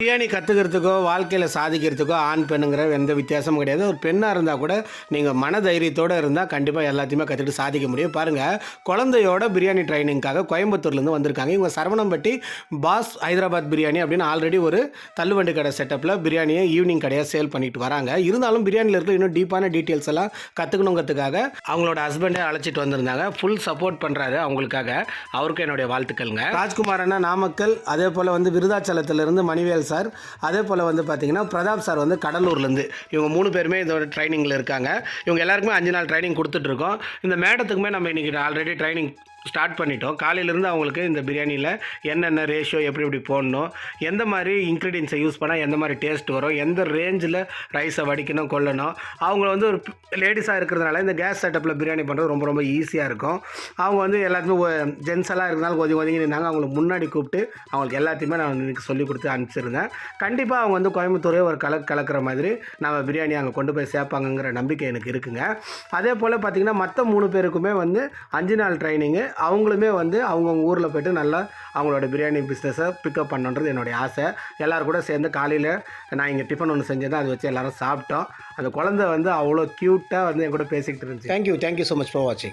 பிரியாணி கற்றுக்கிறதுக்கோ வாழ்க்கையில் சாதிக்கிறதுக்கோ ஆண் பெண்ணுங்கிற எந்த வித்தியாசமும் கிடையாது. ஒரு பெண்ணாக இருந்தால் கூட நீங்கள் மன தைரியத்தோடு இருந்தால் கண்டிப்பாக எல்லாத்தையுமே கற்றுக்கிட்டு சாதிக்க முடியும். பாருங்கள், குழந்தையோட பிரியாணி ட்ரைனிங்காக கோயம்புத்தூர்லேருந்து வந்திருக்காங்க. இவங்க சரவணம்பட்டி பாஸ் ஹைதராபாத் பிரியாணி அப்படின்னு ஆல்ரெடி ஒரு தள்ளுவண்டி கடை செட்டப்பில் பிரியாணியை ஈவினிங் கடையாக சேல் பண்ணிட்டு வராங்க. இருந்தாலும் பிரியாணியில் இருக்கிற இன்னும் டீப்பான டீட்டெயில்ஸ் எல்லாம் கற்றுக்கணுங்கிறதுக்காக அவங்களோட ஹஸ்பண்டே அழைச்சிட்டு வந்திருந்தாங்க. ஃபுல் சப்போர்ட் பண்ணுறாரு அவங்களுக்காக. அவருக்கும் என்னுடைய வாழ்த்துக்கள்ங்க. ராஜ்குமார் அண்ணா நாமக்கல், அதே போல் விருதாச்சலத்திலிருந்து மணிவேல் சார், அதே போல் பார்த்தீங்கன்னா பிரதாப் சார் கடலூர்லேருந்து. இவங்க 3 பேருமே இதோட ட்ரைனிங்கில் இருக்காங்க. இவங்க எல்லாருக்குமே 5 நாள் ட்ரைனிங் கொடுத்துட்ருக்கோம். இந்த மேடத்துக்குமே நம்ம இன்றைக்கி ஆல்ரெடி ட்ரைனிங் ஸ்டார்ட் பண்ணிட்டோம். காலையிலேருந்து அவங்களுக்கு இந்த பிரியாணியில் என்னென்ன ரேஷியோ எப்படி போடணும், எந்த மாதிரி இன்க்ரீடியன்ஸை யூஸ் பண்ணால் எந்த மாதிரி டேஸ்ட் வரும், எந்த ரேஞ்சில் ரைஸை வடிக்கணும் கொள்ளணும். அவங்க ஒரு லேடிஸாக இருக்கிறதுனால இந்த கேஸ் செட்டப்பில் பிரியாணி பண்ணுறது ரொம்ப ரொம்ப ஈஸியாக இருக்கும். அவங்க எல்லாத்துக்குமே ஜென்ஸ் எல்லாம் இருந்தாலும் ஒதுங்கி நின்னாங்க. அவங்களுக்கு முன்னாடி கூப்பிட்டு அவங்களுக்கு எல்லாத்தையுமே நான் எனக்கு சொல்லிக் கொடுத்து அனுப்பிச்சிருந்தேன். கண்டிப்பாக அவங்க கோயம்புத்தூரே ஒரு கலக்கிற மாதிரி நம்ம பிரியாணி அங்கே கொண்டு போய் சேர்ப்பாங்கங்கிற நம்பிக்கை எனக்கு இருக்குங்க. அதே போல் பார்த்திங்கன்னா மற்ற 3 பேருக்குமே 5 நாள் ட்ரைனிங்கு. அவங்களுமே அவங்கவுங்க ஊரில் போய்ட்டு நல்லா அவங்களோட பிரியாணி பிஸ்னஸை பிக்கப் பண்ணுன்றது என்னுடைய ஆசை. எல்லோரும் கூட சேர்ந்து காலையில் நான் இங்கே டிஃபன் ஒன்று செஞ்சேன், அதை வச்சு எல்லோரும் சாப்பிட்டோம். அந்த குழந்தை அவ்வளோ க்யூட்டாக என் கூட பேசிக்கிட்டு இருந்துச்சு. தேங்க்யூ ஸோ மச் ஃபார் வாட்சிங்.